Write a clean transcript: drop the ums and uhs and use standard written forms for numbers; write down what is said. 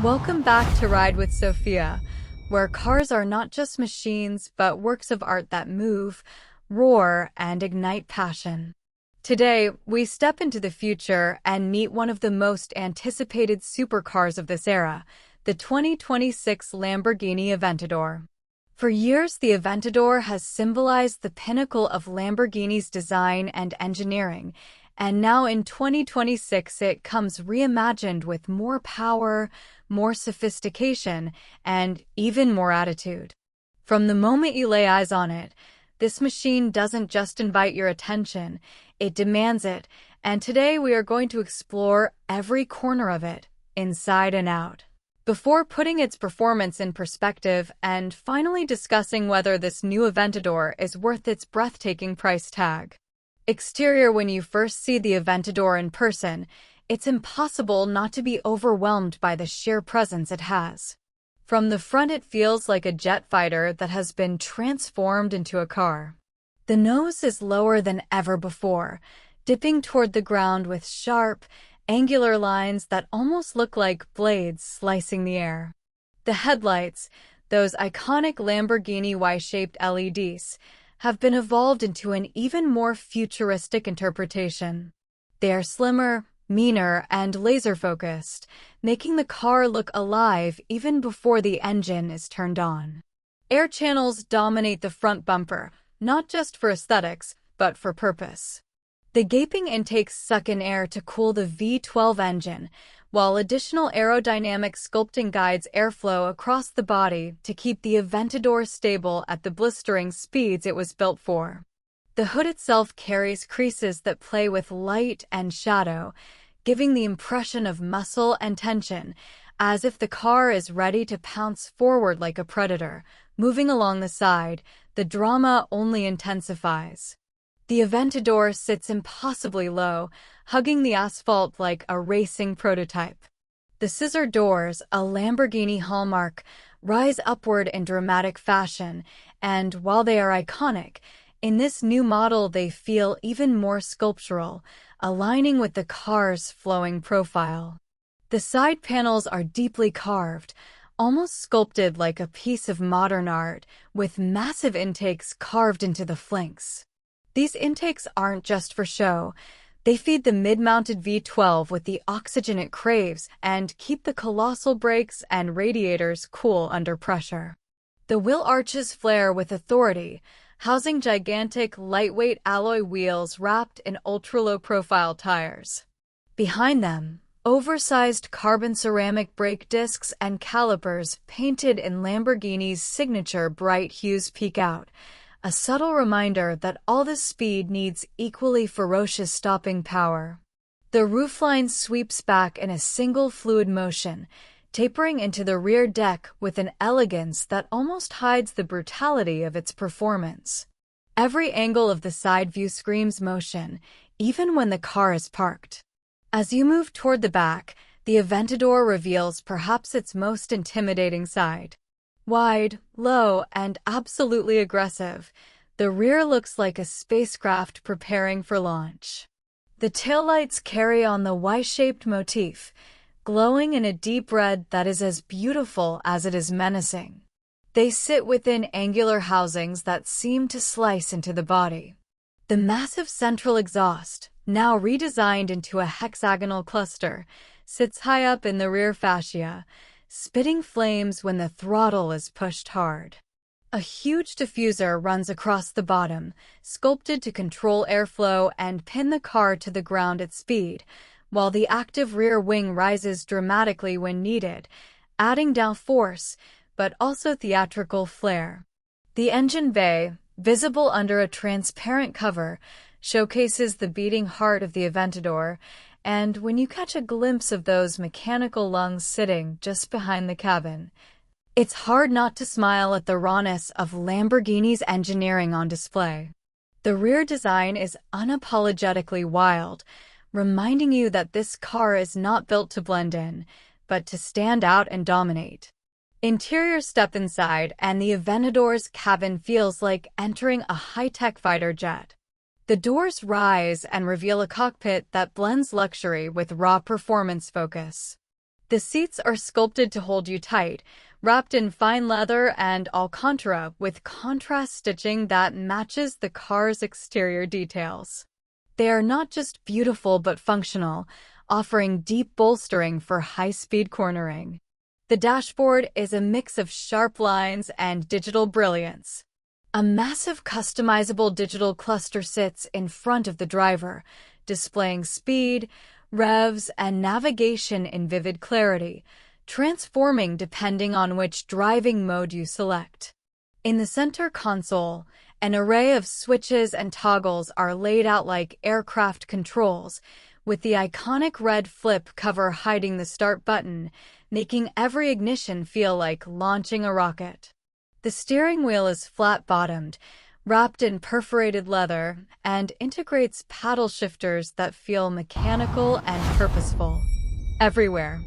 Welcome back to Ride with Sophia, where cars are not just machines, but works of art that move, roar, and ignite passion. Today, we step into the future and meet one of the most anticipated supercars of this era, the 2026 Lamborghini Aventador. For years, the Aventador has symbolized the pinnacle of Lamborghini's design and engineering, and now in 2026 it comes reimagined with more power, more sophistication, and even more attitude. From the moment you lay eyes on it, this machine doesn't just invite your attention, it demands it, and today we are going to explore every corner of it, inside and out. Before putting its performance in perspective and finally discussing whether this new Aventador is worth its breathtaking price tag. Exterior. When you first see the Aventador in person, it's impossible not to be overwhelmed by the sheer presence it has. From the front, it feels like a jet fighter that has been transformed into a car. The nose is lower than ever before, dipping toward the ground with sharp, angular lines that almost look like blades slicing the air. The headlights, those iconic Lamborghini Y-shaped LEDs, have been evolved into an even more futuristic interpretation. They are slimmer, meaner, and laser-focused, making the car look alive even before the engine is turned on. Air channels dominate the front bumper, not just for aesthetics, but for purpose. The gaping intakes suck in air to cool the V12 engine, while additional aerodynamic sculpting guides airflow across the body to keep the Aventador stable at the blistering speeds it was built for. The hood itself carries creases that play with light and shadow, giving the impression of muscle and tension, as if the car is ready to pounce forward like a predator. Moving along the side, the drama only intensifies. The Aventador sits impossibly low, hugging the asphalt like a racing prototype. The scissor doors, a Lamborghini hallmark, rise upward in dramatic fashion, and while they are iconic, in this new model they feel even more sculptural, aligning with the car's flowing profile. The side panels are deeply carved, almost sculpted like a piece of modern art, with massive intakes carved into the flanks. These intakes aren't just for show. They feed the mid-mounted V12 with the oxygen it craves and keep the colossal brakes and radiators cool under pressure. The wheel arches flare with authority, housing gigantic, lightweight alloy wheels wrapped in ultra-low profile tires. Behind them, oversized carbon ceramic brake discs and calipers painted in Lamborghini's signature bright hues peek out, a subtle reminder that all this speed needs equally ferocious stopping power. The roofline sweeps back in a single fluid motion, tapering into the rear deck with an elegance that almost hides the brutality of its performance. Every angle of the side view screams motion, even when the car is parked. As you move toward the back, the Aventador reveals perhaps its most intimidating side. Wide, low, and absolutely aggressive, the rear looks like a spacecraft preparing for launch. The taillights carry on the Y-shaped motif, glowing in a deep red that is as beautiful as it is menacing. They sit within angular housings that seem to slice into the body. The massive central exhaust, now redesigned into a hexagonal cluster, sits high up in the rear fascia, spitting flames when the throttle is pushed hard. A huge diffuser runs across the bottom, sculpted to control airflow and pin the car to the ground at speed, while the active rear wing rises dramatically when needed, adding downforce, but also theatrical flair. The engine bay, visible under a transparent cover, showcases the beating heart of the Aventador, and when you catch a glimpse of those mechanical lungs sitting just behind the cabin, it's hard not to smile at the rawness of Lamborghini's engineering on display. The rear design is unapologetically wild, reminding you that this car is not built to blend in, but to stand out and dominate. Interior. Step inside, and the Aventador's cabin feels like entering a high-tech fighter jet. The doors rise and reveal a cockpit that blends luxury with raw performance focus. The seats are sculpted to hold you tight, wrapped in fine leather and Alcantara with contrast stitching that matches the car's exterior details. They are not just beautiful but functional, offering deep bolstering for high-speed cornering. The dashboard is a mix of sharp lines and digital brilliance. A massive customizable digital cluster sits in front of the driver, displaying speed, revs, and navigation in vivid clarity, transforming depending on which driving mode you select. In the center console, an array of switches and toggles are laid out like aircraft controls, with the iconic red flip cover hiding the start button, making every ignition feel like launching a rocket. The steering wheel is flat-bottomed, wrapped in perforated leather, and integrates paddle shifters that feel mechanical and purposeful. Everywhere,